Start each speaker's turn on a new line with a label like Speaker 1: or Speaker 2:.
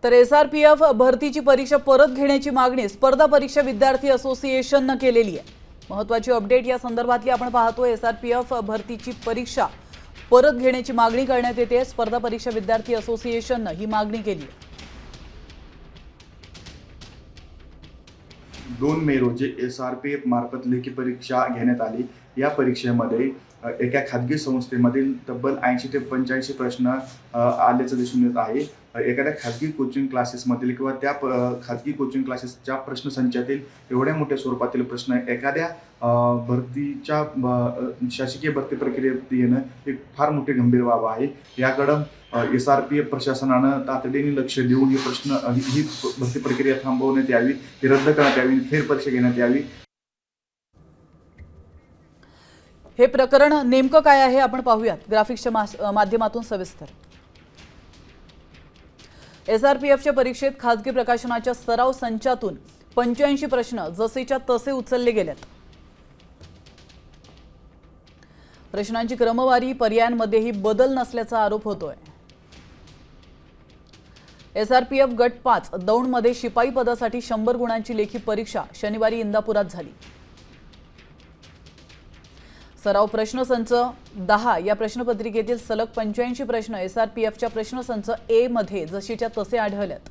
Speaker 1: तर SRPF भरतीची परीक्षा परत घेण्याची मागणी स्पर्धा परीक्षा विद्यार्थी असोसिएशनने केलेली आहे। महत्त्वाची अपडेट या संदर्भातली आपण पाहतोय। SRPF भरतीची परीक्षा परत घेण्याची मागणी करण्यात येते। स्पर्धा परीक्षा विद्यार्थी असोसिएशनने ही मागणी केली आहे।
Speaker 2: 2 मे रोजी SRPF मार्फत लेखी परीक्षा घेण्यात आली। या परीक्षेमध्ये एका खाजगी संस्थेमधील तब्बल 80 ते 85 प्रश्न आल्याचं दिसून येत आहे। एखाद्या खाजगी कोचिंग क्लासेसमधील किंवा त्या खाजगी कोचिंग क्लासेसच्या प्रश्नसंचातील एवढ्या मोठ्या स्वरूपातील प्रश्न एखाद्या भरतीच्या शासकीय भरती प्रक्रियेत येणं ही फार मोठी गंभीर बाब आहे। याकडं SRPF प्रशासनानं तातडीने लक्ष देऊन ही भरती प्रक्रिया थांबवण्यात यावी, ती रद्द करण्यात यावी, फेरपरीक्षा घेण्यात यावी।
Speaker 1: हे प्रकरण नेमकं काय आहे आपण पाहूयात ग्राफिक्सच्या माध्यमातून सविस्तर। SRPFच्या परीक्षेत खाजगी प्रकाशनाच्या सराव संचातून 85 प्रश्न जसेच्या तसे उचलले गेलेत। प्रश्नांची क्रमवारी पर्यायांमध्येही बदल नसल्याचा आरोप होतोय। SRPF गट 5 दौंडमध्ये शिपाई पदासाठी 100 गुणांची लेखी परीक्षा शनिवारी इंदापुरात झाली। सराव प्रश्नसंच 10 या प्रश्नपत्रिकेतील सलग 85 प्रश्न SRPFच्या प्रश्नसंच A मध्ये जशीच्या तसे आढळलेत।